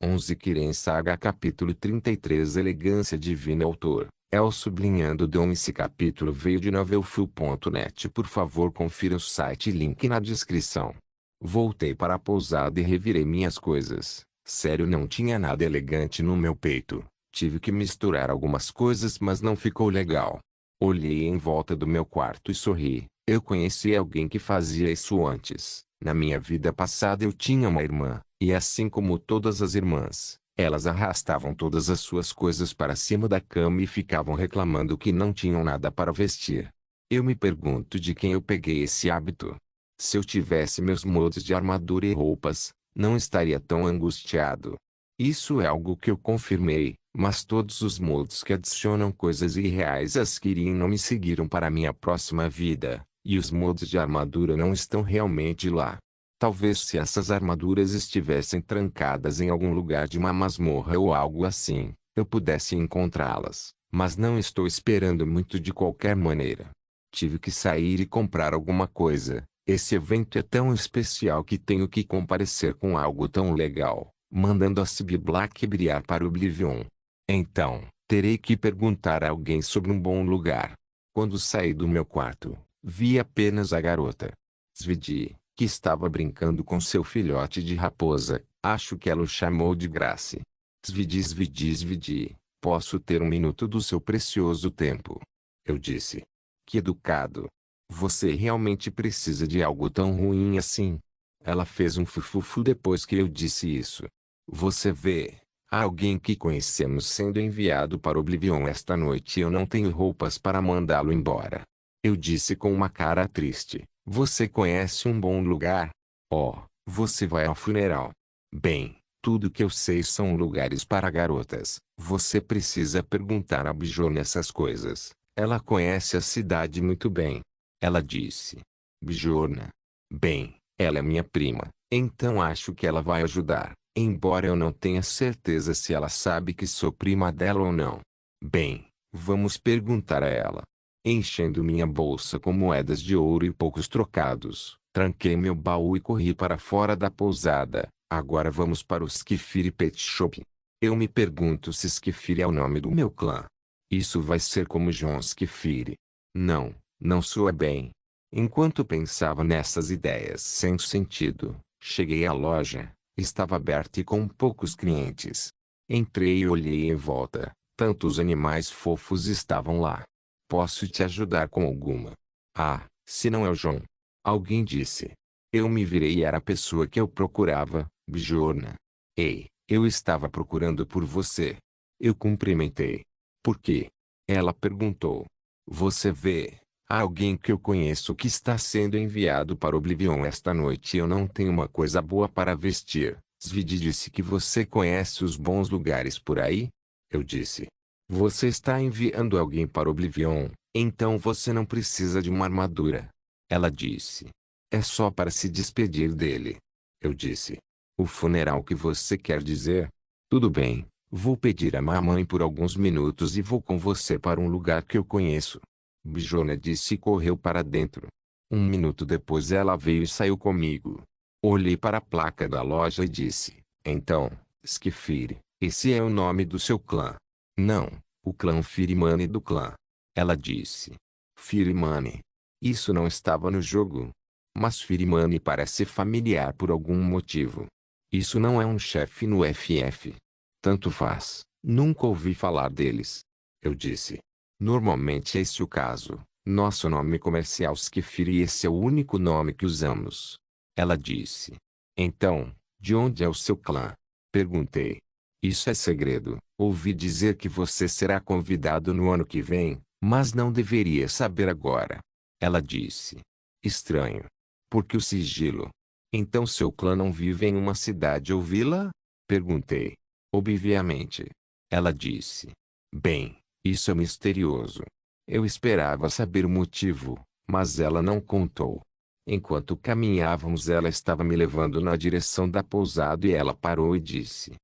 11 Kiren Saga capítulo 33 Elegância Divina Autor, El sublinhando Dom. Esse capítulo veio de novelfull.net. Por favor confira o site, link na descrição. Voltei para a pousada e revirei minhas coisas. Sério, não tinha nada elegante no meu peito. Tive que misturar algumas coisas, mas não ficou legal. Olhei em volta do meu quarto e sorri. Eu conheci alguém que fazia isso antes. Na minha vida passada eu tinha uma irmã, e assim como todas as irmãs, elas arrastavam todas as suas coisas para cima da cama e ficavam reclamando que não tinham nada para vestir. Eu me pergunto de quem eu peguei esse hábito. Se eu tivesse meus moldes de armadura e roupas, não estaria tão angustiado. Isso é algo que eu confirmei, mas todos os moldes que adicionam coisas irreais às Kirin não me seguiram para minha próxima vida. E os moldes de armadura não estão realmente lá. Talvez se essas armaduras estivessem trancadas em algum lugar de uma masmorra ou algo assim, eu pudesse encontrá-las. Mas não estou esperando muito de qualquer maneira. Tive que sair e comprar alguma coisa. Esse evento é tão especial que tenho que comparecer com algo tão legal, mandando a CB Black brilhar para o Oblivion. Então, terei que perguntar a alguém sobre um bom lugar. Quando saí do meu quarto, vi apenas a garota Svidi, que estava brincando com seu filhote de raposa. Acho que ela o chamou de Grace. Svidi, Svidi, Svidi, posso ter um minuto do seu precioso tempo? Eu disse. Que educado. Você realmente precisa de algo tão ruim assim? Ela fez um fufufu depois que eu disse isso. Você vê, há alguém que conhecemos sendo enviado para Oblivion esta noite e eu não tenho roupas para mandá-lo embora. Eu disse com uma cara triste. Você conhece um bom lugar? Oh, você vai ao funeral. Bem, tudo que eu sei são lugares para garotas. Você precisa perguntar a Bjorn essas coisas. Ela conhece a cidade muito bem. Ela disse. Bjorn. Bem, ela é minha prima, então acho que ela vai ajudar, embora eu não tenha certeza se ela sabe que sou prima dela ou não. Bem, vamos perguntar a ela. Enchendo minha bolsa com moedas de ouro e poucos trocados, tranquei meu baú e corri para fora da pousada. Agora vamos para o Skifiri Pet Shop. Eu me pergunto se Skifiri é o nome do meu clã. Isso vai ser como John Skifiri. Não, não soa bem. Enquanto pensava nessas ideias sem sentido, cheguei à loja. Estava aberta e com poucos clientes. Entrei e olhei em volta. Tantos animais fofos estavam lá. Posso te ajudar com alguma? Ah, se não é o João. Alguém disse. Eu me virei e era a pessoa que eu procurava, Bjorn. Ei, eu estava procurando por você. Eu cumprimentei. Por quê? Ela perguntou. Você vê, há alguém que eu conheço que está sendo enviado para Oblivion esta noite e eu não tenho uma coisa boa para vestir. Svidi disse que você conhece os bons lugares por aí? Eu disse. Você está enviando alguém para Oblivion, então você não precisa de uma armadura. Ela disse. É só para se despedir dele. Eu disse. O funeral que você quer dizer? Tudo bem, vou pedir a mamãe por alguns minutos e vou com você para um lugar que eu conheço. Bjorn disse e correu para dentro. Um minuto depois ela veio e saiu comigo. Olhei para a placa da loja e disse. Então, Skifiri, esse é o nome do seu clã. Não, o clã Firimani do clã. Ela disse. Firimani. Isso não estava no jogo. Mas Firimani parece familiar por algum motivo. Isso não é um chefe no FF. Tanto faz, nunca ouvi falar deles. Eu disse. Normalmente é esse o caso. Nosso nome comercial Skifiri e esse é o único nome que usamos. Ela disse. Então, de onde é o seu clã? Perguntei. Isso é segredo. Ouvi dizer que você será convidado no ano que vem, mas não deveria saber agora. Ela disse. Estranho. Por que o sigilo? Então seu clã não vive em uma cidade ou vila? Perguntei. Obviamente. Ela disse. Bem, isso é misterioso. Eu esperava saber o motivo, mas ela não contou. Enquanto caminhávamos ela estava me levando na direção da pousada e ela parou e disse.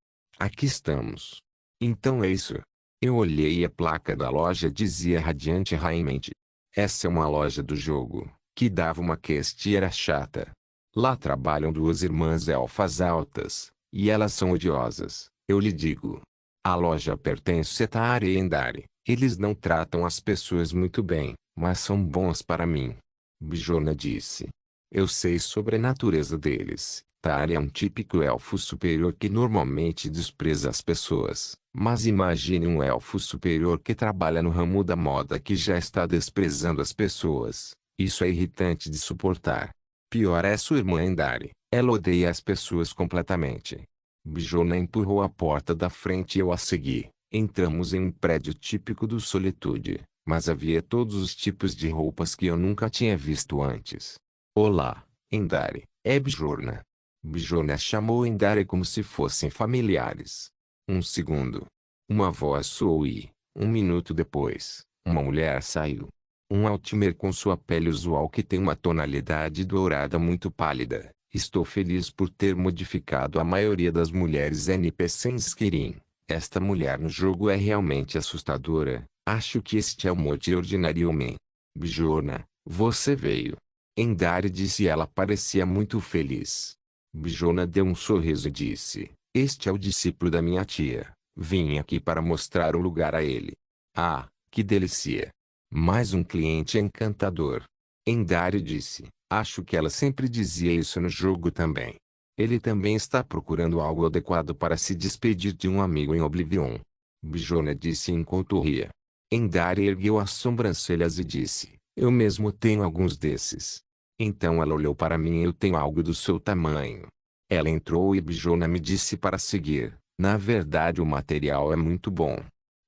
Aqui estamos. Então é isso. Eu olhei e a placa da loja dizia Radiante Raimente. Essa é uma loja do jogo, que dava uma que era chata. Lá trabalham duas irmãs elfas altas, E elas são odiosas, eu lhe digo. A loja pertence a Tare e Endari. Eles não tratam as pessoas muito bem, mas são bons para mim. Bjorna disse. Eu sei sobre a natureza deles. Tare é um típico elfo superior que normalmente despreza as pessoas. Mas imagine um elfo superior que trabalha no ramo da moda que já está desprezando as pessoas. Isso é irritante de suportar. Pior é sua irmã Endari. Ela odeia as pessoas completamente. Bjorna empurrou a porta da frente e eu a segui. Entramos em um prédio típico do Solitude, mas havia todos os tipos de roupas que eu nunca tinha visto antes. Olá, Endari, é Bjorna. Bjorna chamou Endari como se fossem familiares. Um segundo. Uma voz soou e, um minuto depois, uma mulher saiu. Um Altimer com sua pele usual que tem uma tonalidade dourada muito pálida. Estou feliz por ter modificado a maioria das mulheres NPC em Skyrim. Esta mulher no jogo é realmente assustadora. Acho que este é o Moti Ordinary Homem. Bjorna, você veio. Endari disse e ela parecia muito feliz. Bjorna deu um sorriso e disse, este é o discípulo da minha tia. Vim aqui para mostrar o lugar a ele. Ah, que delícia. Mais um cliente encantador. Endari disse, acho que ela sempre dizia isso no jogo também. Ele também está procurando algo adequado para se despedir de um amigo em Oblivion. Bjorna disse enquanto ria. Endari ergueu as sobrancelhas e disse, eu mesmo tenho alguns desses. Então ela olhou para mim e eu tenho algo do seu tamanho. Ela entrou e Bjorna me disse para seguir. Na verdade o material é muito bom.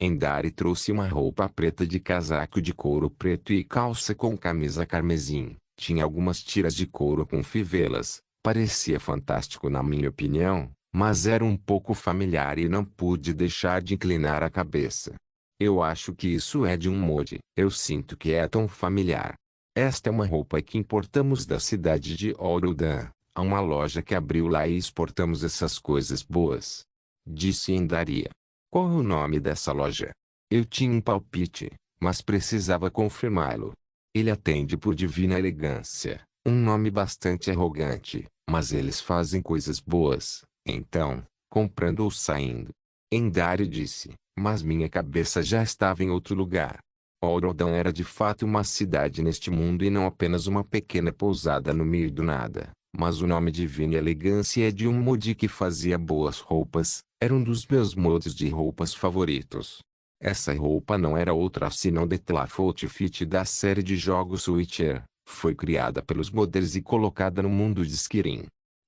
Endari trouxe uma roupa preta de casaco de couro preto e calça com camisa carmesim. Tinha algumas tiras de couro com fivelas. Parecia fantástico na minha opinião, mas era um pouco familiar e não pude deixar de inclinar a cabeça. Eu acho que isso é de um mod. Eu sinto que é tão familiar. Esta é uma roupa que importamos da cidade de Orodan. Há uma loja que abriu lá e exportamos essas coisas boas. Disse Endari. Qual é o nome dessa loja? Eu tinha um palpite, mas precisava confirmá-lo. Ele atende por Divina Elegância, um nome bastante arrogante, mas eles fazem coisas boas, então, comprando ou saindo. Endari disse, mas minha cabeça já estava em outro lugar. Orodan era de fato uma cidade neste mundo e não apenas uma pequena pousada no meio do nada. Mas o nome Divina Elegância é de um mod que fazia boas roupas, era um dos meus mods de roupas favoritos. Essa roupa não era outra senão The Tlaf Outfit da série de jogos Witcher, foi criada pelos modders e colocada no mundo de Skyrim.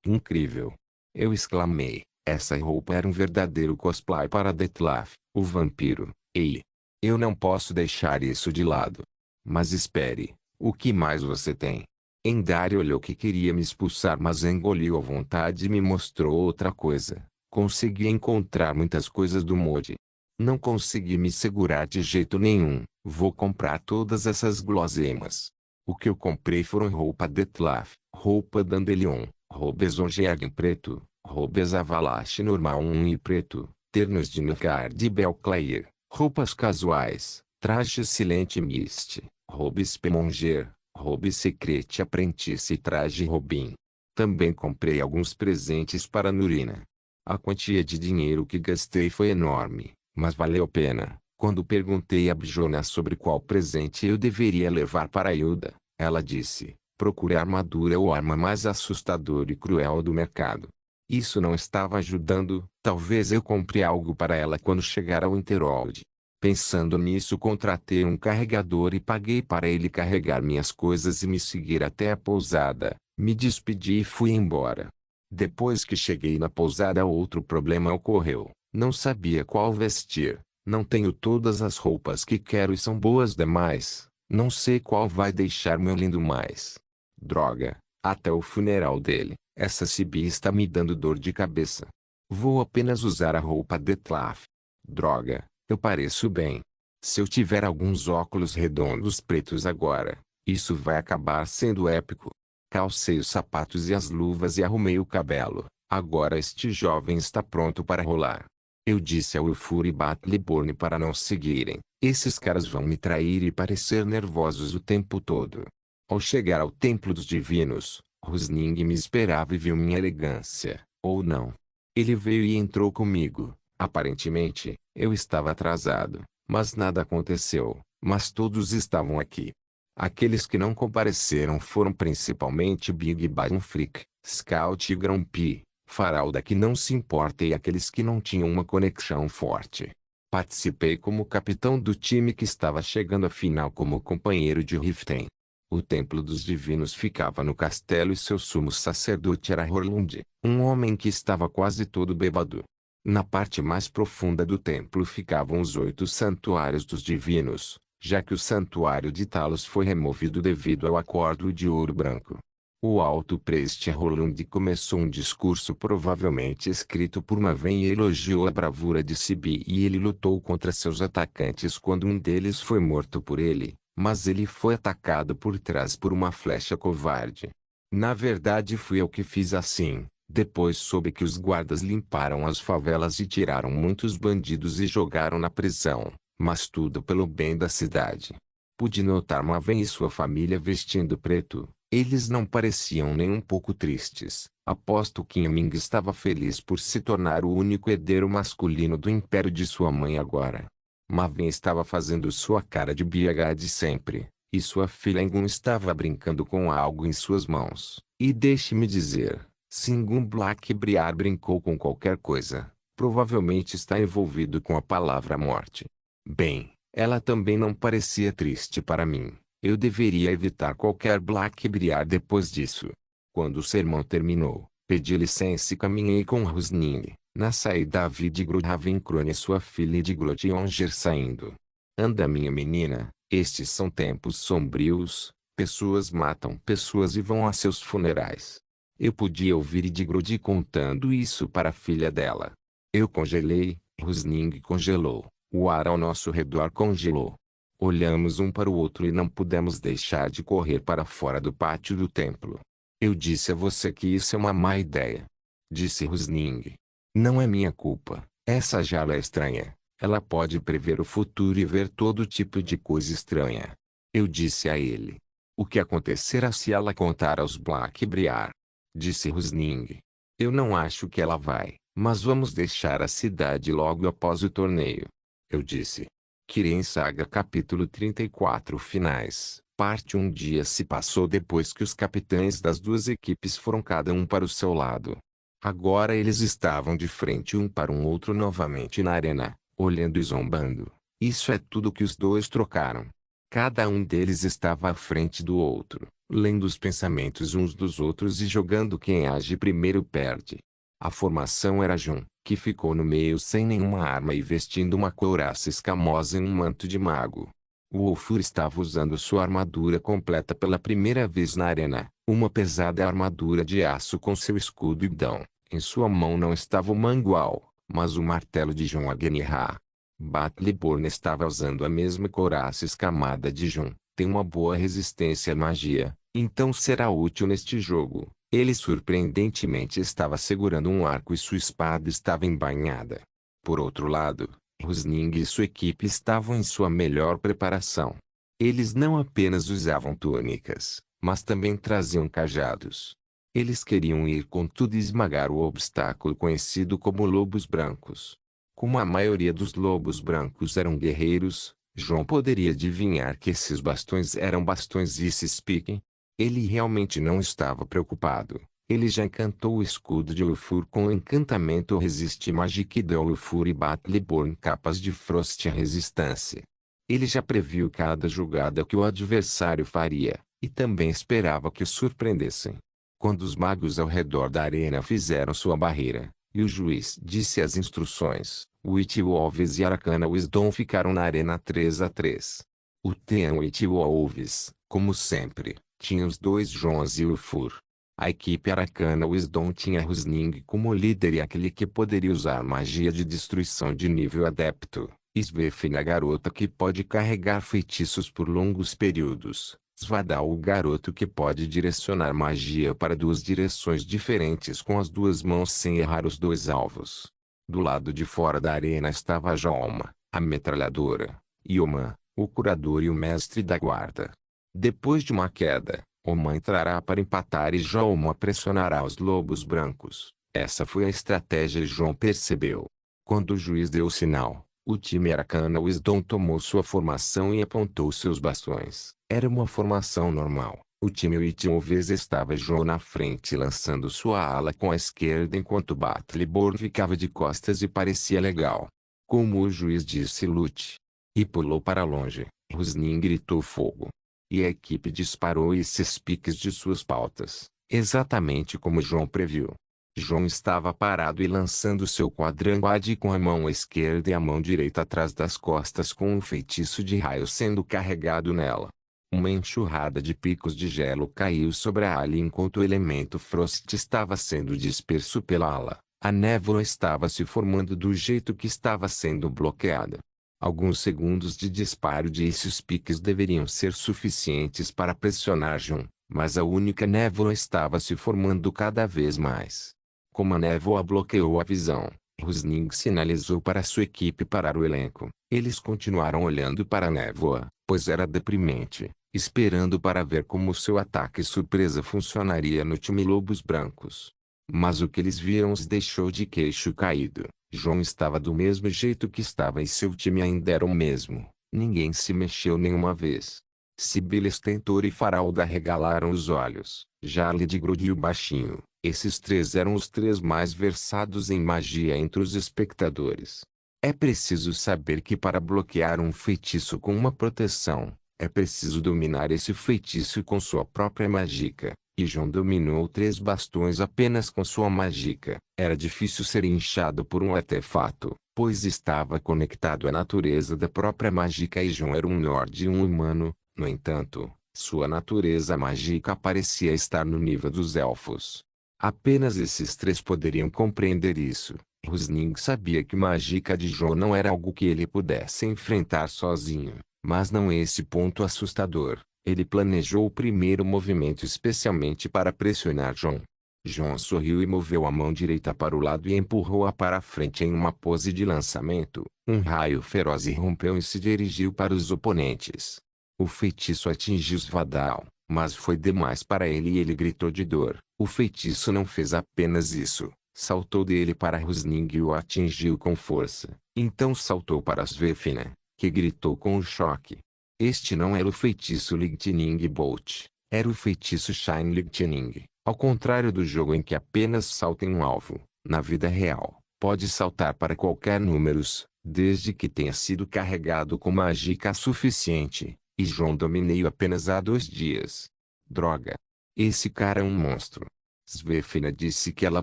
Incrível! Eu exclamei, essa roupa era um verdadeiro cosplay para The Tlaf, o vampiro. Ei! Eu não posso deixar isso de lado. Mas espere, o que mais você tem? Endari olhou que queria me expulsar mas engoliu a vontade e me mostrou outra coisa. Consegui encontrar muitas coisas do mod. Não consegui me segurar de jeito nenhum. Vou comprar todas essas guloseimas. O que eu comprei foram roupa Detlaf, roupa Dandelion, roubas Ongeag em preto, roubas Avalache normal 1 e preto, ternos de Nilfgaard e Belclair, roupas casuais, trajes Silent Mist, roubas Pemonger, Robe Secret Apprentice e traje Robin. Também comprei alguns presentes para Nurina. A quantia de dinheiro que gastei foi enorme, mas valeu a pena. Quando perguntei a Bjorna sobre qual presente eu deveria levar para Hilda, ela disse, procure a armadura ou arma mais assustadora e cruel do mercado. Isso não estava ajudando, talvez eu compre algo para ela quando chegar ao Interworld. Pensando nisso contratei um carregador e paguei para ele carregar minhas coisas e me seguir até a pousada. Me despedi e fui embora. Depois que cheguei na pousada outro problema ocorreu. Não sabia qual vestir. Não tenho todas as roupas que quero e são boas demais. Não sei qual vai deixar meu lindo mais. Droga, até o funeral dele. Essa Sibi está me dando dor de cabeça. Vou apenas usar a roupa de Tlaf. Droga. Eu pareço bem. Se eu tiver alguns óculos redondos pretos agora, isso vai acabar sendo épico. Calcei os sapatos e as luvas e arrumei o cabelo. Agora este jovem está pronto para rolar. Eu disse ao Ulfur e Battleborn para não seguirem. Esses caras vão me trair e parecer nervosos o tempo todo. Ao chegar ao Templo dos Divinos, Rusning me esperava e viu minha elegância, ou não. Ele veio e entrou comigo. Aparentemente, eu estava atrasado, mas nada aconteceu, mas todos estavam aqui. Aqueles que não compareceram foram principalmente Big Bang Freak, Scout e Grumpy, Faralda que não se importa e aqueles que não tinham uma conexão forte. Participei como capitão do time que estava chegando à final como companheiro de Riften. O templo dos divinos ficava no castelo e seu sumo sacerdote era Horlund, um homem que estava quase todo bêbado. Na parte mais profunda do templo ficavam os 8 santuários dos divinos, já que o santuário de Talos foi removido devido ao acordo de ouro branco. O alto preste Horlund começou um discurso provavelmente escrito por Maven e elogiou a bravura de Sibi e ele lutou contra seus atacantes quando um deles foi morto por ele, mas ele foi atacado por trás por uma flecha covarde. Na verdade fui eu que fiz assim. Depois soube que os guardas limparam as favelas e tiraram muitos bandidos e jogaram na prisão, mas tudo pelo bem da cidade. Pude notar Maven e sua família vestindo preto. Eles não pareciam nem um pouco tristes. Aposto que Ming estava feliz por se tornar o único herdeiro masculino do império de sua mãe agora. Maven estava fazendo sua cara de BH de sempre, e sua filha Engun estava brincando com algo em suas mãos. E deixe-me dizer, se Engun Blackbriar brincou com qualquer coisa, provavelmente está envolvido com a palavra morte. Bem, ela também não parecia triste para mim. Eu deveria evitar qualquer Blackbriar depois disso. Quando o sermão terminou, pedi licença e caminhei com Rusning. Na saída vi de Ravencrone e sua filha de Glotionger saindo. Anda minha menina, estes são tempos sombrios, pessoas matam pessoas e vão a seus funerais. Eu podia ouvir Idigrod contando isso para a filha dela. Eu congelei, Rusning congelou, o ar ao nosso redor congelou. Olhamos um para o outro e não pudemos deixar de correr para fora do pátio do templo. Eu disse a você que isso é uma má ideia. Disse Rusning. Não é minha culpa. Essa Jala é estranha. Ela pode prever o futuro e ver todo tipo de coisa estranha. Eu disse a ele. O que acontecerá se ela contar aos Blackbriar? Disse Rusning. Eu não acho que ela vai, mas vamos deixar a cidade logo após o torneio. Eu disse. Kirin Saga capítulo 34 Finais, parte 1 dia se passou depois que os capitães das duas equipes foram cada um para o seu lado. Agora eles estavam de frente um para um outro novamente na arena, olhando e zombando. Isso é tudo que os dois trocaram. Cada um deles estava à frente do outro, lendo os pensamentos uns dos outros e jogando quem age primeiro perde. A formação era Jun, que ficou no meio sem nenhuma arma e vestindo uma couraça escamosa e um manto de mago. O Wolfur estava usando sua armadura completa pela primeira vez na arena, uma pesada armadura de aço com seu escudo e dão. Em sua mão não estava o mangual, mas o martelo de Jun Agenihá. Battleborn estava usando a mesma couraça escamada de Jun, tem uma boa resistência à magia, então será útil neste jogo. Ele surpreendentemente estava segurando um arco e sua espada estava embainhada. Por outro lado, Rusning e sua equipe estavam em sua melhor preparação. Eles não apenas usavam túnicas, mas também traziam cajados. Eles queriam ir com tudo e esmagar o obstáculo conhecido como lobos brancos. Como a maioria dos lobos brancos eram guerreiros, João poderia adivinhar que esses bastões eram bastões Ice-Speaking. Ele realmente não estava preocupado. Ele já encantou o escudo de Ulfur com o encantamento Resist Magic e deu Ulfur e Battleborn capas de Frost Resistência. Ele já previu cada jogada que o adversário faria, e também esperava que o surpreendessem. Quando os magos ao redor da arena fizeram sua barreira, e o juiz disse as instruções, Witch-Wolves e Arcana Wisdom ficaram na arena 3-3. O Team Witch-Wolves, como sempre, tinha os dois Jons e Ulfur. A equipe Arcana Wisdom tinha Rusning como líder e aquele que poderia usar magia de destruição de nível adepto. Svefin a garota que pode carregar feitiços por longos períodos. Svadal o garoto que pode direcionar magia para duas direções diferentes com as duas mãos sem errar os dois alvos. Do lado de fora da arena estava Jolma, a metralhadora, Yoman, o curador e o mestre da guarda. Depois de uma queda, Oma entrará para empatar e Jolma pressionará os lobos brancos. Essa foi a estratégia e João percebeu. Quando o juiz deu o sinal, o time Arcana Wisdom tomou sua formação e apontou seus bastões. Era uma formação normal. O time Witmovez estava João na frente lançando sua ala com a esquerda enquanto Battleborn ficava de costas e parecia legal. Como o juiz disse lute. E pulou para longe. Rusnin gritou fogo. E a equipe disparou esses piques de suas pautas, exatamente como João previu. João estava parado e lançando seu quadranguade com a mão esquerda e a mão direita atrás das costas com um feitiço de raio sendo carregado nela. Uma enxurrada de picos de gelo caiu sobre a ala enquanto o elemento Frost estava sendo disperso pela ala. A névoa estava se formando do jeito que estava sendo bloqueada. Alguns segundos de disparo de esses piques deveriam ser suficientes para pressionar João, mas a única névoa estava se formando cada vez mais. Como a névoa bloqueou a visão, Rusning sinalizou para sua equipe parar o elenco. Eles continuaram olhando para a névoa, pois era deprimente, esperando para ver como seu ataque surpresa funcionaria no time Lobos Brancos. Mas o que eles viram os deixou de queixo caído. João estava do mesmo jeito que estava e seu time ainda era o mesmo. Ninguém se mexeu nenhuma vez. Sibyl Stentor e Faralda regalaram os olhos. Jarly de Grude e o Baixinho. Esses três eram os três mais versados em magia entre os espectadores. É preciso saber que para bloquear um feitiço com uma proteção, é preciso dominar esse feitiço com sua própria mágica. E João dominou 3 bastões apenas com sua mágica. Era difícil ser inchado por um artefato, pois estava conectado à natureza da própria mágica e João era um Nord e um humano. No entanto, sua natureza mágica parecia estar no nível dos elfos. Apenas esses 3 poderiam compreender isso. Rusning sabia que mágica de João não era algo que ele pudesse enfrentar sozinho, mas não esse ponto assustador. Ele planejou o primeiro movimento especialmente para pressionar João. João sorriu e moveu a mão direita para o lado e empurrou-a para a frente em uma pose de lançamento. Um raio feroz irrompeu e se dirigiu para os oponentes. O feitiço atingiu Svadal, mas foi demais para ele e ele gritou de dor. O feitiço não fez apenas isso. Saltou dele para Rusning e o atingiu com força. Então saltou para Svefina, que gritou com o choque. Este não era o feitiço Lightning Bolt, era o feitiço Shine Lightning. Ao contrário do jogo em que apenas salta em um alvo, na vida real, pode saltar para qualquer números, desde que tenha sido carregado com mágica suficiente, e João dominei apenas há 2 dias. Droga! Esse cara é um monstro. Svefina disse que ela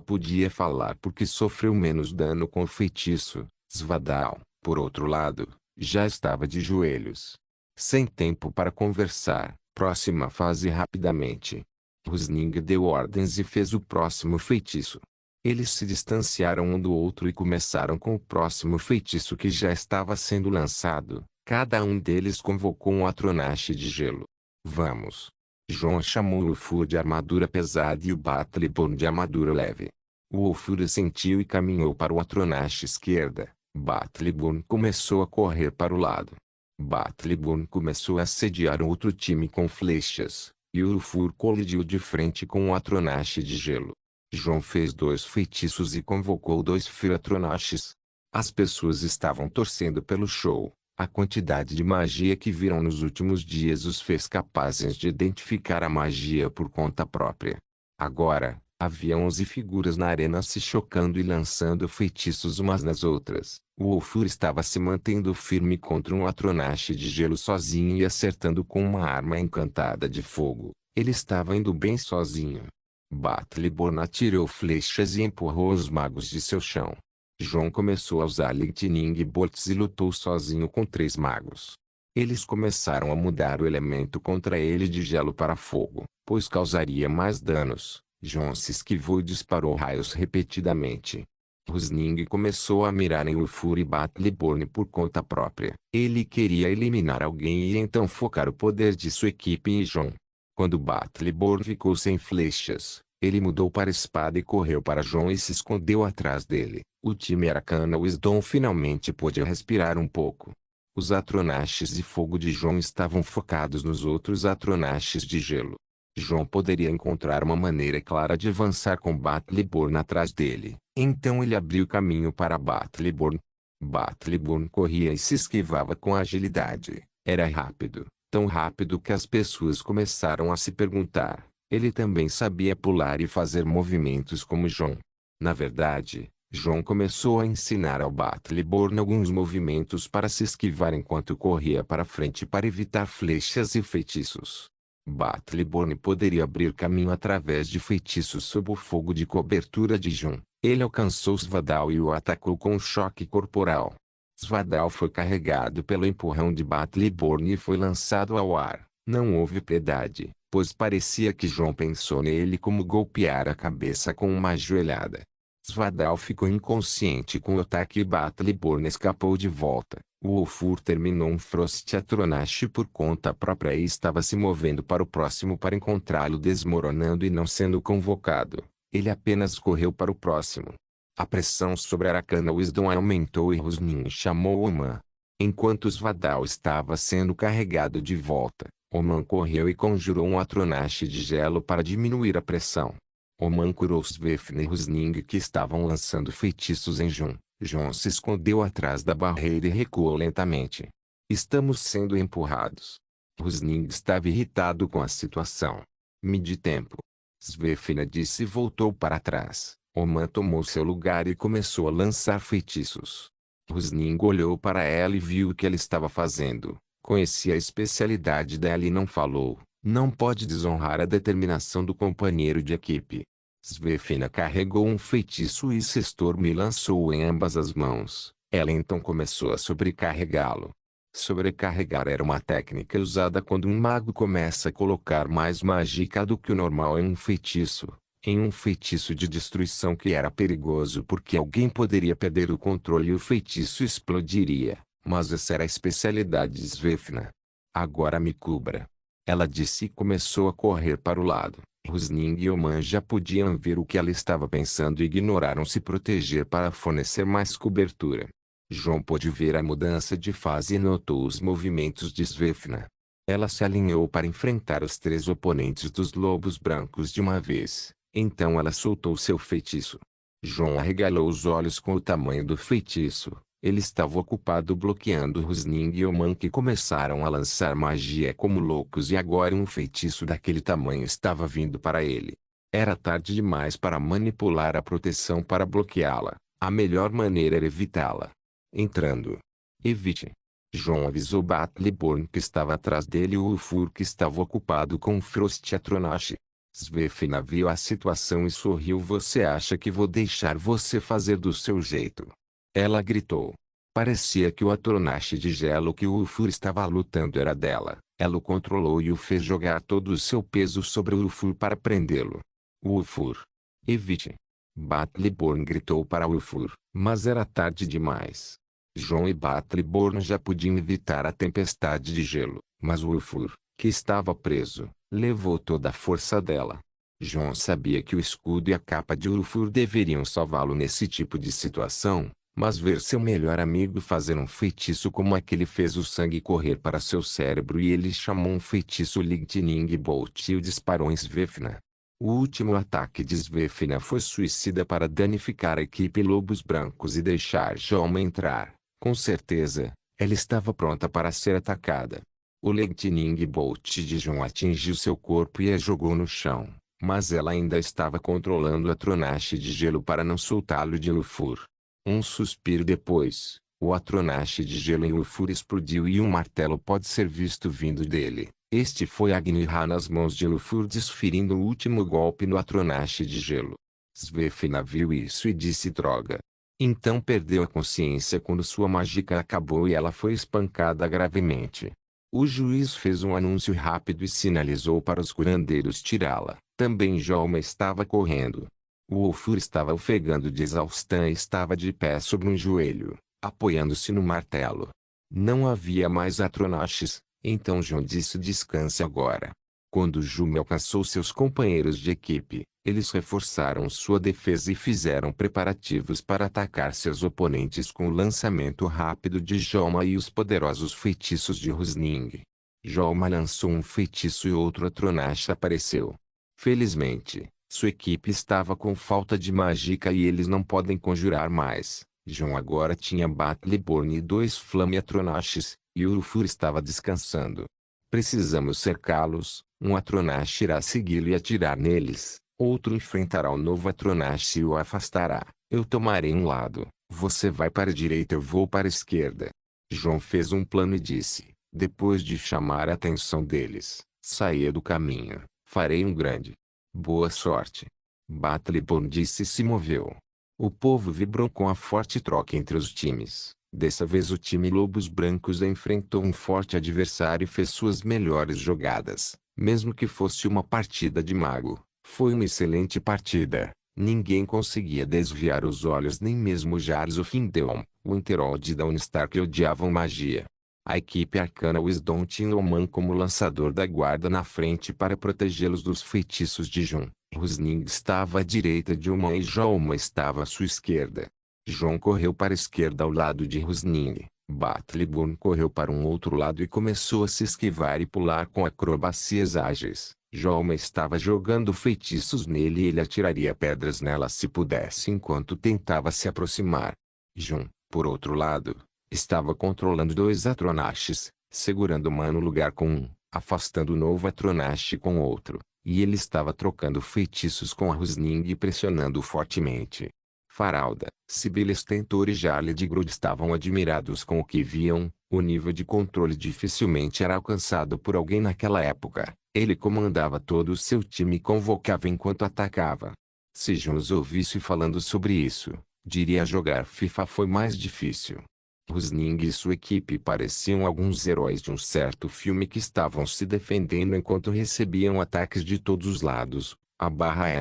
podia falar porque sofreu menos dano com o feitiço. Svadal, por outro lado, já estava de joelhos. Sem tempo para conversar, próxima fase rapidamente. Rusning deu ordens e fez o próximo feitiço. Eles se distanciaram um do outro e começaram com o próximo feitiço que já estava sendo lançado. Cada um deles convocou um Atronache de gelo. Vamos! João chamou o Ulfur de armadura pesada e o Battleborn de armadura leve. O Ulfur assentiu e caminhou para o Atronache esquerda. Battleborn começou a correr para o lado. Battleborn começou a assediar outro time com flechas, e o Ulfur colidiu de frente com um Atronache de gelo. João fez 2 feitiços e convocou 2 Atronaches. As pessoas estavam torcendo pelo show. A quantidade de magia que viram nos últimos dias os fez capazes de identificar a magia por conta própria. Agora, havia 11 figuras na arena se chocando e lançando feitiços umas nas outras. O Ulfur estava se mantendo firme contra um Atronache de gelo sozinho e acertando com uma arma encantada de fogo. Ele estava indo bem sozinho. Battleborn atirou flechas e empurrou os magos de seu chão. João começou a usar Lightning Bolts e lutou sozinho com 3 magos. Eles começaram a mudar o elemento contra ele de gelo para fogo, pois causaria mais danos. João se esquivou e disparou raios repetidamente. Rusning começou a mirar em Ulfur e Battleborn por conta própria. Ele queria eliminar alguém e então focar o poder de sua equipe em João. Quando Battleborn ficou sem flechas, ele mudou para a espada e correu para João e se escondeu atrás dele. O time Arcana Wisdom finalmente pôde respirar um pouco. Os Atronaches de fogo de João estavam focados nos outros Atronaches de gelo. João poderia encontrar uma maneira clara de avançar com Battleborn atrás dele. Então ele abriu caminho para Battleborn. Battleborn corria e se esquivava com agilidade. Era rápido, tão rápido que as pessoas começaram a se perguntar: ele também sabia pular e fazer movimentos como João? Na verdade, João começou a ensinar ao Battleborn alguns movimentos para se esquivar enquanto corria para frente para evitar flechas e feitiços. Battleborn poderia abrir caminho através de feitiços sob o fogo de cobertura de João. Ele alcançou Svadal e o atacou com um choque corporal. Svadal foi carregado pelo empurrão de Battleborn e foi lançado ao ar. Não houve piedade, pois parecia que João pensou nele como golpear a cabeça com uma joelhada. Svadal ficou inconsciente com o ataque e Battleborn escapou de volta. O Ulfur terminou um Frost Atronach por conta própria e estava se movendo para o próximo para encontrá-lo desmoronando e não sendo convocado. Ele apenas correu para o próximo. A pressão sobre Arcana Wisdom aumentou e Rosnin chamou Oman. Enquanto Svadal estava sendo carregado de volta, Oman correu e conjurou um Atronach de gelo para diminuir a pressão. Oman curou Svefn e Rosning que estavam lançando feitiços em João. João se escondeu atrás da barreira e recuou lentamente. Estamos sendo empurrados. Rosning estava irritado com a situação. Mide tempo. Svefna disse e voltou para trás. Oman tomou seu lugar e começou a lançar feitiços. Rosning olhou para ela e viu o que ela estava fazendo. Conhecia a especialidade dela e não falou. Não pode desonrar a determinação do companheiro de equipe. Svefna carregou um feitiço e Cestorm e lançou-o em ambas as mãos. Ela então começou a sobrecarregá-lo. Sobrecarregar era uma técnica usada quando um mago começa a colocar mais mágica do que o normal em um feitiço. Em um feitiço de destruição que era perigoso porque alguém poderia perder o controle e o feitiço explodiria. Mas essa era a especialidade de Svefna. Agora me cubra. Ela disse e começou a correr para o lado. Rosning e Oman já podiam ver o que ela estava pensando e ignoraram se proteger para fornecer mais cobertura. João pôde ver a mudança de fase e notou os movimentos de Svefna. Ela se alinhou para enfrentar os 3 oponentes dos lobos brancos de uma vez. Então ela soltou seu feitiço. João arregalou os olhos com o tamanho do feitiço. Ele estava ocupado bloqueando Rosning e Oman que começaram a lançar magia como loucos e agora um feitiço daquele tamanho estava vindo para ele. Era tarde demais para manipular a proteção para bloqueá-la. A melhor maneira era evitá-la. Entrando. Evite. João avisou Battleborn que estava atrás dele e o Ulfur que estava ocupado com Frost Atronach. Svefna viu a situação e sorriu. Você acha que vou deixar você fazer do seu jeito? Ela gritou. Parecia que o Atronach de gelo que o Ulfur estava lutando era dela. Ela o controlou e o fez jogar todo o seu peso sobre o Ulfur para prendê-lo. Ulfur. Evite. Battleborn gritou para Ulfur, mas era tarde demais. João e Battleborn já podiam evitar a tempestade de gelo, mas o Ulfur, que estava preso, levou toda a força dela. João sabia que o escudo e a capa de Ulfur deveriam salvá-lo nesse tipo de situação. Mas ver seu melhor amigo fazer um feitiço como aquele fez o sangue correr para seu cérebro e ele chamou um feitiço Lightning Bolt e o disparou em Svefna. O último ataque de Svefna foi suicida para danificar a equipe Lobos Brancos e deixar João entrar. Com certeza, ela estava pronta para ser atacada. O Lightning Bolt de João atingiu seu corpo e a jogou no chão, mas ela ainda estava controlando a Atronach de gelo para não soltá-lo de Ulfur. Um suspiro depois, o Atronach de gelo em Ulfur explodiu e um martelo pode ser visto vindo dele. Este foi Agnihá nas mãos de Ulfur desferindo o último golpe no Atronach de gelo. Svefna viu isso e disse droga. Então perdeu a consciência quando sua mágica acabou e ela foi espancada gravemente. O juiz fez um anúncio rápido e sinalizou para os curandeiros tirá-la. Também Jolma estava correndo. O Ulfur estava ofegando de exaustão e estava de pé sobre um joelho, apoiando-se no martelo. Não havia mais Atronachs, então João disse descanse agora. Quando Jume alcançou seus companheiros de equipe, eles reforçaram sua defesa e fizeram preparativos para atacar seus oponentes com o lançamento rápido de Jolma e os poderosos feitiços de Rosning. Joelma lançou um feitiço e outro Atronash apareceu. Felizmente, sua equipe estava com falta de mágica e eles não podem conjurar mais. João agora tinha Battleborn e 2 Flame Atronachs, e Urufur estava descansando. Precisamos cercá-los, um Atronash irá segui-lo e atirar neles, outro enfrentará o novo Atronash e o afastará. Eu tomarei um lado, você vai para a direita, eu vou para a esquerda. João fez um plano e disse, depois de chamar a atenção deles, saia do caminho, farei um grande. Boa sorte. Battleborn disse e se moveu. O povo vibrou com a forte troca entre os times. Dessa vez o time Lobos Brancos enfrentou um forte adversário e fez suas melhores jogadas, mesmo que fosse uma partida de mago. Foi uma excelente partida. Ninguém conseguia desviar os olhos, nem mesmo Jars of Indeon, o Winterhold e Dawnstar, que odiavam magia. A equipe Arcana Wisdom tinha Oman como lançador da guarda na frente para protegê-los dos feitiços de Jun. Rusning estava à direita de Oman e Joelma estava à sua esquerda. João correu para a esquerda ao lado de Rusning. Battleborn correu para um outro lado e começou a se esquivar e pular com acrobacias ágeis. Joelma estava jogando feitiços nele e ele atiraria pedras nela se pudesse enquanto tentava se aproximar. Jun, por outro lado, estava controlando 2 Atronachs, segurando uma no lugar com um, afastando o novo Atronash com outro, e ele estava trocando feitiços com a Rusning e pressionando fortemente. Faralda, Sibila Stentor e Jarle de Grud estavam admirados com o que viam. O nível de controle dificilmente era alcançado por alguém naquela época. Ele comandava todo o seu time e convocava enquanto atacava. Se Jun os ouvisse falando sobre isso, diria jogar FIFA foi mais difícil. Rusning e sua equipe pareciam alguns heróis de um certo filme que estavam se defendendo enquanto recebiam ataques de todos os lados. A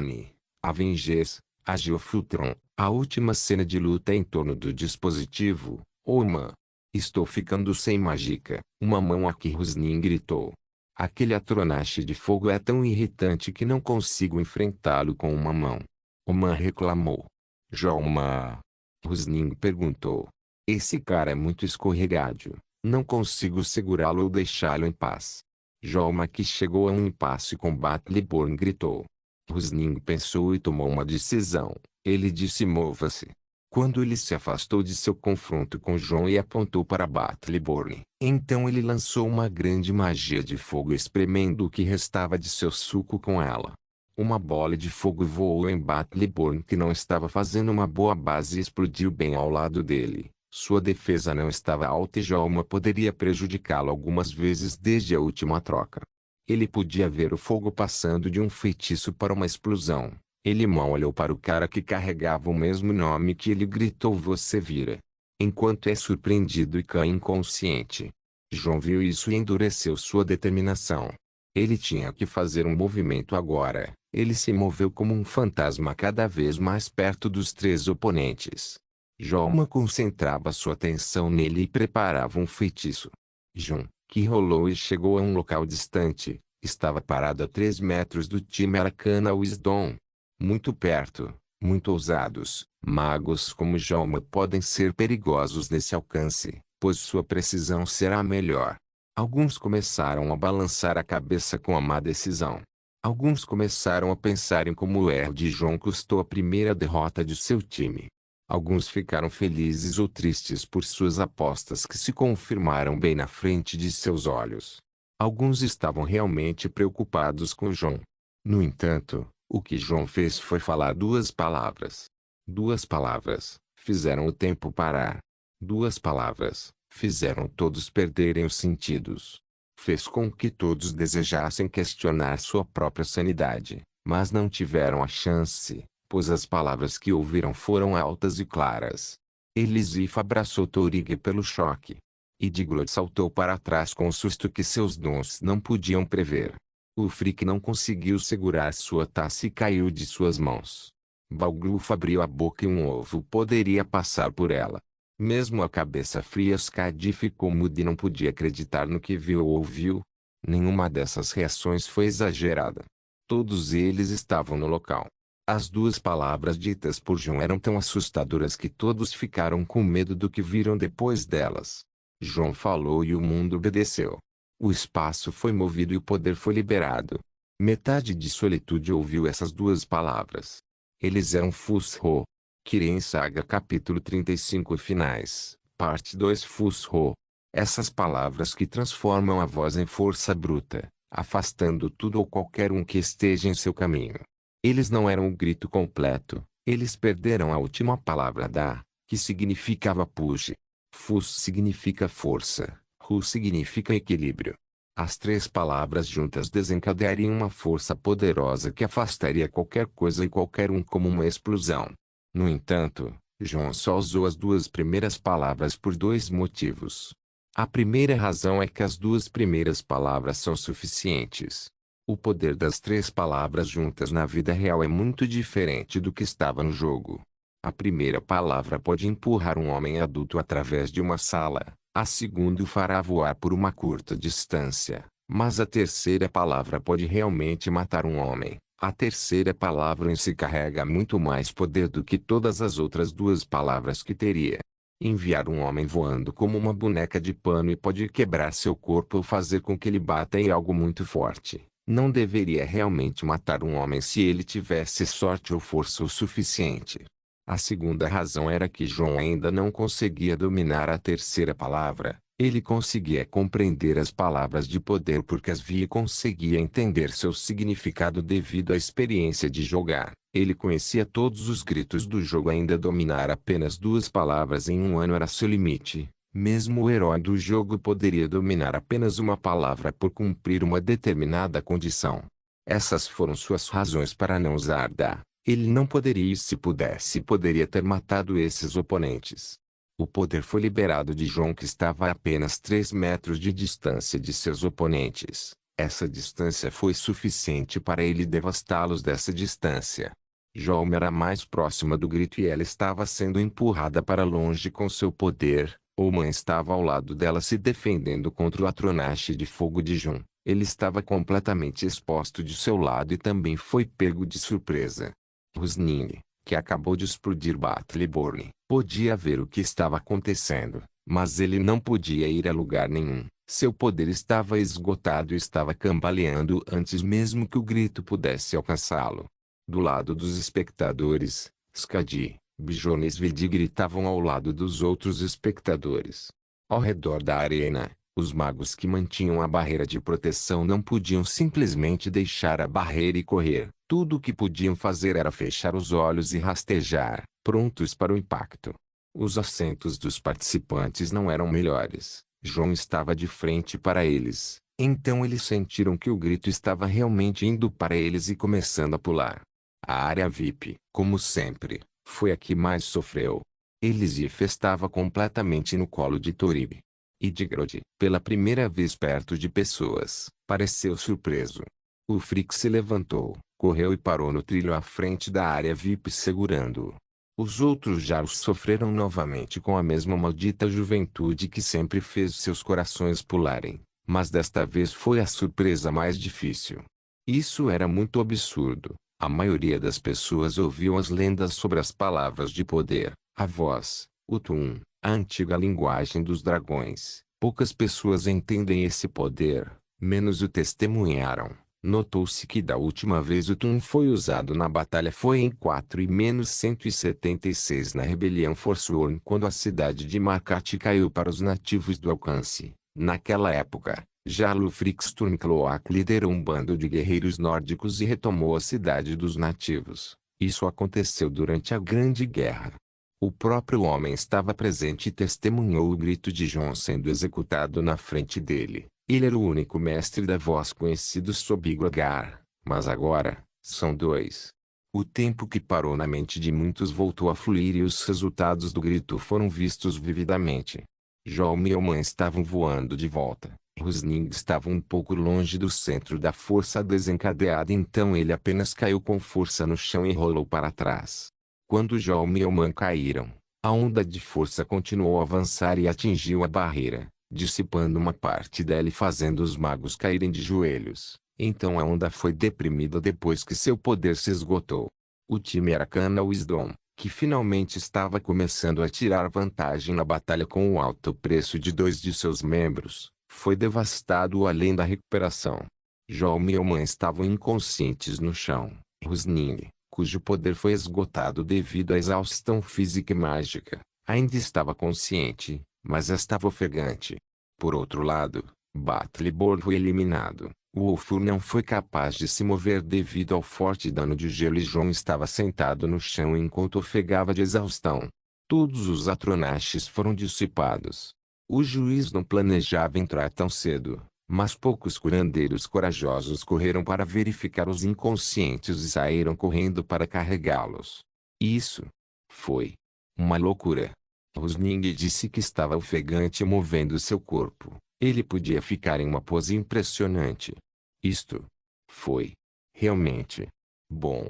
N, Avengers, a Geofiltron, a última cena de luta em torno do dispositivo, Oman. Estou ficando sem mágica, uma mão aqui, Rusning gritou. Aquele Atronash de fogo é tão irritante que não consigo enfrentá-lo com uma mão. Oman reclamou. Joelma? Rusning perguntou. Esse cara é muito escorregadio, não consigo segurá-lo ou deixá-lo em paz. Joelma, que chegou a um impasse com Battleborn, gritou. Rusning pensou e tomou uma decisão. Ele disse: mova-se. Quando ele se afastou de seu confronto com João e apontou para Battleborn, então ele lançou uma grande magia de fogo, espremendo o que restava de seu suco com ela. Uma bola de fogo voou em Battleborn, que não estava fazendo uma boa base, e explodiu bem ao lado dele. Sua defesa não estava alta e Joelma poderia prejudicá-lo algumas vezes desde a última troca. Ele podia ver o fogo passando de um feitiço para uma explosão. Ele mal olhou para o cara que carregava o mesmo nome que ele, gritou: você vira. Enquanto é surpreendido e cai inconsciente. João viu isso e endureceu sua determinação. Ele tinha que fazer um movimento agora. Ele se moveu como um fantasma cada vez mais perto dos 3 oponentes. Joelma concentrava sua atenção nele e preparava um feitiço. Jun, que rolou e chegou a um local distante, estava parado a 3 metros do time Arcana Wisdom. Muito perto, muito ousados. Magos como Joelma podem ser perigosos nesse alcance, pois sua precisão será melhor. Alguns começaram a balançar a cabeça com a má decisão. Alguns começaram a pensar em como o erro de João custou a primeira derrota de seu time. Alguns ficaram felizes ou tristes por suas apostas que se confirmaram bem na frente de seus olhos. Alguns estavam realmente preocupados com João. No entanto, o que João fez foi falar 2 palavras. 2 palavras, fizeram o tempo parar. 2 palavras, fizeram todos perderem os sentidos. Fez com que todos desejassem questionar sua própria sanidade, mas não tiveram a chance, pois as palavras que ouviram foram altas e claras. Elisif abraçou Torige pelo choque. E Diglot saltou para trás com o susto que seus dons não podiam prever. O Frick não conseguiu segurar sua taça e caiu de suas mãos. Balgluf abriu a boca e um ovo poderia passar por ela. Mesmo a cabeça fria Skadi ficou muda e não podia acreditar no que viu ou ouviu. Nenhuma dessas reações foi exagerada. Todos eles estavam no local. As 2 palavras ditas por João eram tão assustadoras que todos ficaram com medo do que viram depois delas. João falou e o mundo obedeceu. O espaço foi movido e o poder foi liberado. Metade de Solitude ouviu essas duas palavras. Eles eram Fus-Ro. Kiren Saga capítulo 35 Finais, parte 2 Fus-Ro. Essas palavras que transformam a voz em força bruta, afastando tudo ou qualquer um que esteja em seu caminho. Eles não eram o grito completo, eles perderam a última palavra da, que significava push. Fus significa força, Ru significa equilíbrio. As três palavras juntas desencadeariam uma força poderosa que afastaria qualquer coisa e qualquer um como uma explosão. No entanto, John só usou as duas primeiras palavras por dois motivos. A primeira razão é que as duas primeiras palavras são suficientes. O poder das três palavras juntas na vida real é muito diferente do que estava no jogo. A primeira palavra pode empurrar um homem adulto através de uma sala, a segunda o fará voar por uma curta distância, mas a terceira palavra pode realmente matar um homem. A terceira palavra em si carrega muito mais poder do que todas as outras duas palavras que teria. Enviar um homem voando como uma boneca de pano e pode quebrar seu corpo ou fazer com que ele bata em algo muito forte. Não deveria realmente matar um homem se ele tivesse sorte ou força o suficiente. A segunda razão era que John ainda não conseguia dominar a terceira palavra. Ele conseguia compreender as palavras de poder porque as via e conseguia entender seu significado devido à experiência de jogar. Ele conhecia todos os gritos do jogo. Ainda dominar apenas duas palavras em um ano era seu limite. Mesmo o herói do jogo poderia dominar apenas uma palavra por cumprir uma determinada condição. Essas foram suas razões para não usar da. Ele não poderia e se pudesse poderia ter matado esses oponentes. O poder foi liberado de John que estava a apenas 3 metros de distância de seus oponentes. Essa distância foi suficiente para ele devastá-los dessa distância. John era mais próxima do grito e ela estava sendo empurrada para longe com seu poder. Oman estava ao lado dela se defendendo contra o Atronache de fogo de John. Ele estava completamente exposto de seu lado e também foi pego de surpresa. Rusning, que acabou de explodir Battleborn, podia ver o que estava acontecendo, mas ele não podia ir a lugar nenhum. Seu poder estava esgotado e estava cambaleando antes mesmo que o grito pudesse alcançá-lo. Do lado dos espectadores, Skadi, Bijon e Svidi gritavam ao lado dos outros espectadores. Ao redor da arena, os magos que mantinham a barreira de proteção não podiam simplesmente deixar a barreira e correr. Tudo o que podiam fazer era fechar os olhos e rastejar, prontos para o impacto. Os assentos dos participantes não eram melhores. John estava de frente para eles, então eles sentiram que o grito estava realmente indo para eles e começando a pular. A área VIP, como sempre, foi a que mais sofreu. Elisif estava completamente no colo de Torib. E Digrod, pela primeira vez perto de pessoas, pareceu surpreso. O Frick se levantou, correu e parou no trilho à frente da área VIP segurando-o. Os outros Jarls sofreram novamente com a mesma maldita juventude que sempre fez seus corações pularem, mas desta vez foi a surpresa mais difícil. Isso era muito absurdo. A maioria das pessoas ouviu as lendas sobre as palavras de poder, a voz, o Tum, a antiga linguagem dos dragões. Poucas pessoas entendem esse poder, menos o testemunharam. Notou-se que da última vez o Tum foi usado na batalha foi em 4 e 176 na rebelião Forsworn quando a cidade de Markat caiu para os nativos do alcance. Naquela época, Jarl Frick Stormcloak liderou um bando de guerreiros nórdicos e retomou a cidade dos nativos. Isso aconteceu durante a Grande Guerra. O próprio homem estava presente e testemunhou o grito de Jon sendo executado na frente dele. Ele era o único mestre da voz conhecido sob Grogar, mas agora, são dois. O tempo que parou na mente de muitos voltou a fluir e os resultados do grito foram vistos vividamente. Jon e Oman estavam voando de volta. Rusning estava um pouco longe do centro da força desencadeada, então ele apenas caiu com força no chão e rolou para trás. Quando Jon e Oman caíram, a onda de força continuou a avançar e atingiu a barreira, dissipando uma parte dela e fazendo os magos caírem de joelhos. Então a onda foi deprimida depois que seu poder se esgotou. O time Arcana Wisdom, que finalmente estava começando a tirar vantagem na batalha com o alto preço de 2 de seus membros, foi devastado além da recuperação. João e Elman estavam inconscientes no chão. Rusning, cujo poder foi esgotado devido à exaustão física e mágica, ainda estava consciente, mas estava ofegante. Por outro lado, Battleborn foi eliminado. O Wolfur não foi capaz de se mover devido ao forte dano de gelo e João estava sentado no chão enquanto ofegava de exaustão. Todos os Atronachs foram dissipados. O juiz não planejava entrar tão cedo, mas poucos curandeiros corajosos correram para verificar os inconscientes e saíram correndo para carregá-los. Isso foi uma loucura. Rusning disse que estava ofegante e movendo seu corpo. Ele podia ficar em uma pose impressionante. Isto foi realmente bom.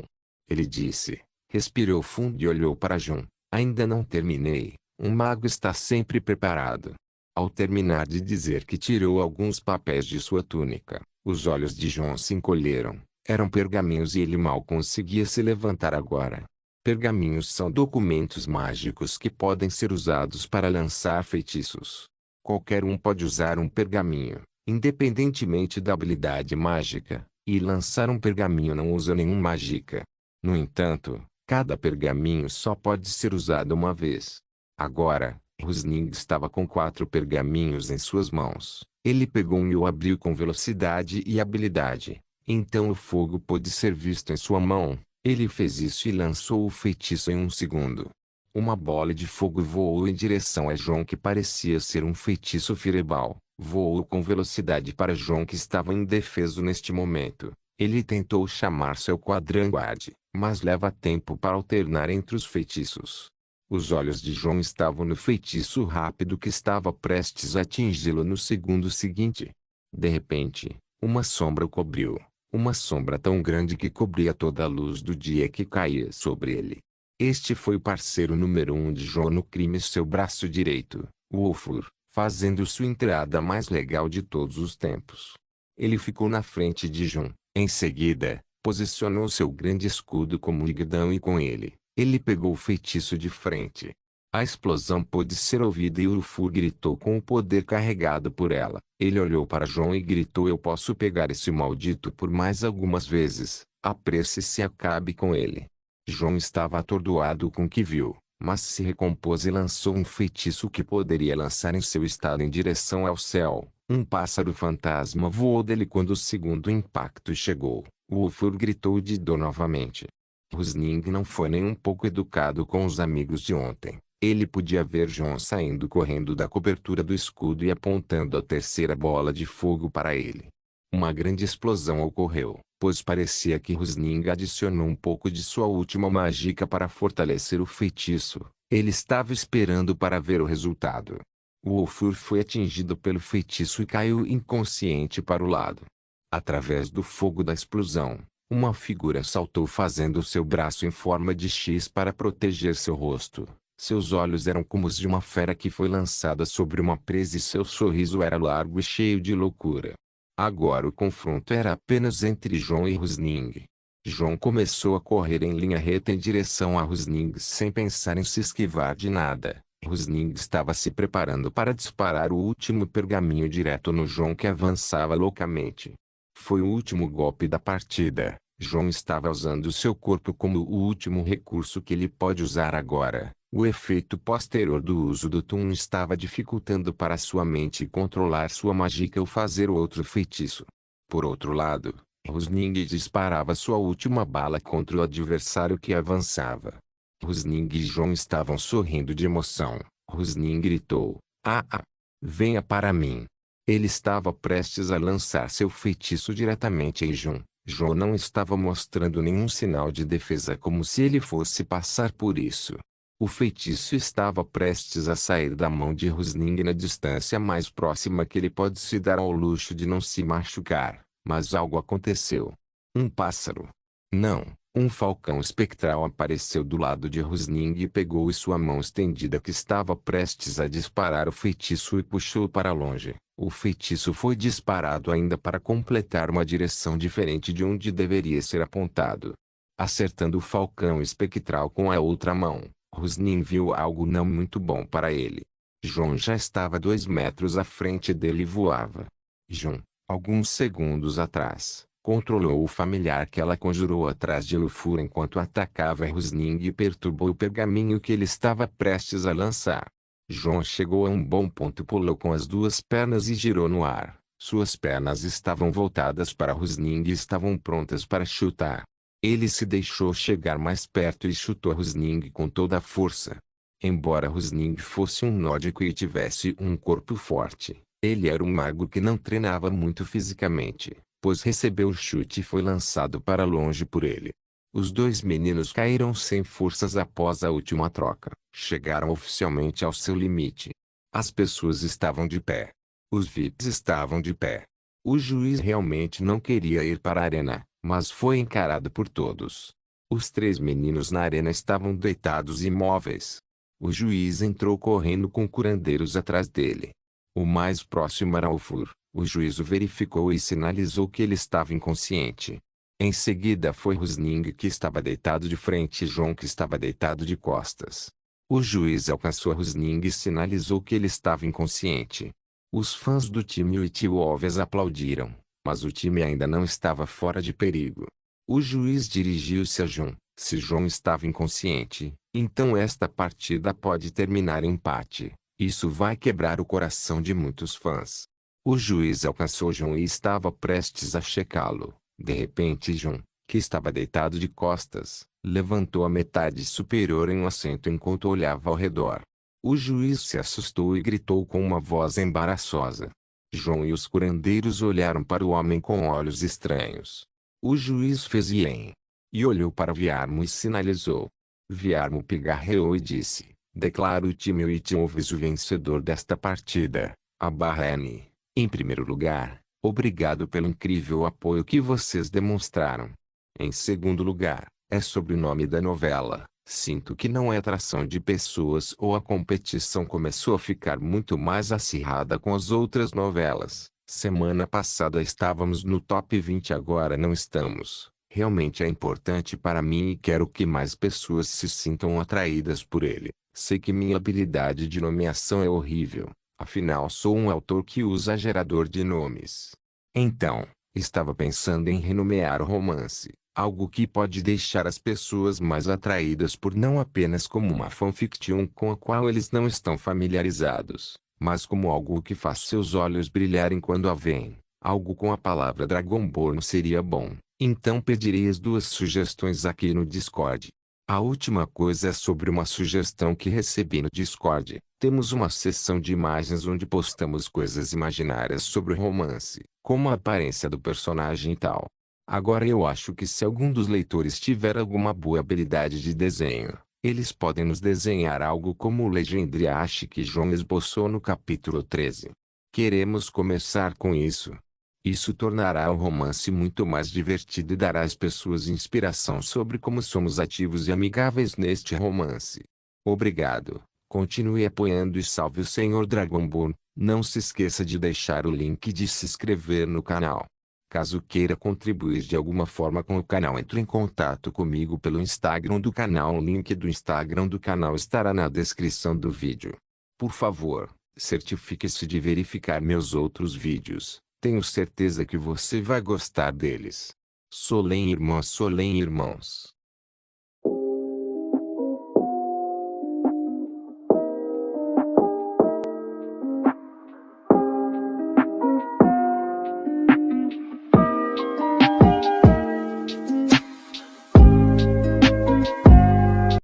Ele disse, respirou fundo e olhou para Jun. Ainda não terminei. Um mago está sempre preparado. Ao terminar de dizer que tirou alguns papéis de sua túnica, os olhos de Jun se encolheram. Eram pergaminhos e ele mal conseguia se levantar agora. Pergaminhos são documentos mágicos que podem ser usados para lançar feitiços. Qualquer um pode usar um pergaminho, independentemente da habilidade mágica, e lançar um pergaminho não usa nenhuma mágica. No entanto, cada pergaminho só pode ser usado uma vez. Agora, Rusning estava com 4 pergaminhos em suas mãos. Ele pegou um e o abriu com velocidade e habilidade. Então o fogo pôde ser visto em sua mão. Ele fez isso e lançou o feitiço em um segundo. Uma bola de fogo voou em direção a João que parecia ser um feitiço fireball. Voou com velocidade para João que estava indefeso neste momento. Ele tentou chamar seu quadranguard, mas leva tempo para alternar entre os feitiços. Os olhos de João estavam no feitiço rápido que estava prestes a atingi-lo no segundo seguinte. De repente, uma sombra o cobriu. Uma sombra tão grande que cobria toda a luz do dia que caía sobre ele. Este foi o parceiro número 1 de João no crime, seu braço direito, Wolfur, fazendo sua entrada mais legal de todos os tempos. Ele ficou na frente de João. Em seguida, posicionou seu grande escudo como guidão e com ele, ele pegou o feitiço de frente. A explosão pôde ser ouvida e Wolfur gritou com o poder carregado por ela. Ele olhou para João e gritou: eu posso pegar esse maldito por mais algumas vezes, apresse-se e acabe com ele. João estava atordoado com o que viu, mas se recompôs e lançou um feitiço que poderia lançar em seu estado em direção ao céu. Um pássaro fantasma voou dele quando o segundo impacto chegou. Wolfur gritou de dor novamente. Rusning não foi nem um pouco educado com os amigos de ontem. Ele podia ver João saindo correndo da cobertura do escudo e apontando a terceira bola de fogo para ele. Uma grande explosão ocorreu, pois parecia que Rusning adicionou um pouco de sua última mágica para fortalecer o feitiço. Ele estava esperando para ver o resultado. O Wolfur foi atingido pelo feitiço e caiu inconsciente para o lado. Através do fogo da explosão, uma figura saltou fazendo seu braço em forma de X para proteger seu rosto. Seus olhos eram como os de uma fera que foi lançada sobre uma presa e seu sorriso era largo e cheio de loucura. Agora o confronto era apenas entre João e Rusning. João começou a correr em linha reta em direção a Rusning sem pensar em se esquivar de nada. Rusning estava se preparando para disparar o último pergaminho direto no João que avançava loucamente. Foi o último golpe da partida. João estava usando seu corpo como o último recurso que ele pode usar agora. O efeito posterior do uso do Tun estava dificultando para sua mente controlar sua mágica ou fazer outro feitiço. Por outro lado, Rusning disparava sua última bala contra o adversário que avançava. Rusning e João estavam sorrindo de emoção. Rusning gritou: "Ah! Venha para mim!" Ele estava prestes a lançar seu feitiço diretamente em João. João não estava mostrando nenhum sinal de defesa como se ele fosse passar por isso. O feitiço estava prestes a sair da mão de Rusning na distância mais próxima que ele pode se dar ao luxo de não se machucar, mas algo aconteceu. Um pássaro. Não, um falcão espectral apareceu do lado de Rusning e pegou sua mão estendida que estava prestes a disparar o feitiço e puxou para longe. O feitiço foi disparado ainda para completar uma direção diferente de onde deveria ser apontado. Acertando o falcão espectral com a outra mão, Rusning viu algo não muito bom para ele. João já estava 2 metros à frente dele e voava. João, alguns segundos atrás, controlou o familiar que ela conjurou atrás de Lufur enquanto atacava Rusning e perturbou o pergaminho que ele estava prestes a lançar. João chegou a um bom ponto, pulou com as duas pernas e girou no ar. Suas pernas estavam voltadas para Rusning e estavam prontas para chutar. Ele se deixou chegar mais perto e chutou Rusning com toda a força. Embora Rusning fosse um nórdico e tivesse um corpo forte, ele era um mago que não treinava muito fisicamente, pois recebeu o chute e foi lançado para longe por ele. Os dois meninos caíram sem forças após a última troca. Chegaram oficialmente ao seu limite. As pessoas estavam de pé. Os VIPs estavam de pé. O juiz realmente não queria ir para a arena, mas foi encarado por todos. Os três meninos na arena estavam deitados imóveis. O juiz entrou correndo com curandeiros atrás dele. O mais próximo era Alfur. O juiz o verificou e sinalizou que ele estava inconsciente. Em seguida foi Rusning, que estava deitado de frente, e João, que estava deitado de costas. O juiz alcançou Rusning e sinalizou que ele estava inconsciente. Os fãs do time Witch-Wolves aplaudiram, mas o time ainda não estava fora de perigo. O juiz dirigiu-se a João. Se João estava inconsciente, então esta partida pode terminar em empate. Isso vai quebrar o coração de muitos fãs. O juiz alcançou João e estava prestes a checá-lo. De repente João, que estava deitado de costas, levantou a metade superior em um assento enquanto olhava ao redor. O juiz se assustou e gritou com uma voz embaraçosa. João e os curandeiros olharam para o homem com olhos estranhos. O juiz fez ien. E olhou para Viarmo e sinalizou. Viarmo pigarreou e disse: declaro o time Witch-Wolves o vencedor desta partida. N. Em primeiro lugar, obrigado pelo incrível apoio que vocês demonstraram. Em segundo lugar, é sobre o nome da novela. Sinto que não é atração de pessoas ou a competição começou a ficar muito mais acirrada com as outras novelas. Semana passada estávamos no top 20, agora não estamos. Realmente é importante para mim e quero que mais pessoas se sintam atraídas por ele. Sei que minha habilidade de nomeação é horrível, afinal sou um autor que usa gerador de nomes. Então, estava pensando em renomear o romance. Algo que pode deixar as pessoas mais atraídas por não apenas como uma fanfiction com a qual eles não estão familiarizados, mas como algo que faz seus olhos brilharem quando a veem. Algo com a palavra Dragonborn seria bom, então pedirei as duas sugestões aqui no Discord. A última coisa é sobre uma sugestão que recebi no Discord. Temos uma seção de imagens onde postamos coisas imaginárias sobre o romance, como a aparência do personagem e tal. Agora eu acho que se algum dos leitores tiver alguma boa habilidade de desenho, eles podem nos desenhar algo como o Legendriache que João esboçou no capítulo 13. Queremos começar com isso. Isso tornará o romance muito mais divertido e dará às pessoas inspiração sobre como somos ativos e amigáveis neste romance. Obrigado. Continue apoiando e salve o Senhor Dragonborn. Não se esqueça de deixar o link e de se inscrever no canal. Caso queira contribuir de alguma forma com o canal, entre em contato comigo pelo Instagram do canal. O link do Instagram do canal estará na descrição do vídeo. Por favor, certifique-se de verificar meus outros vídeos. Tenho certeza que você vai gostar deles. Solem irmãos.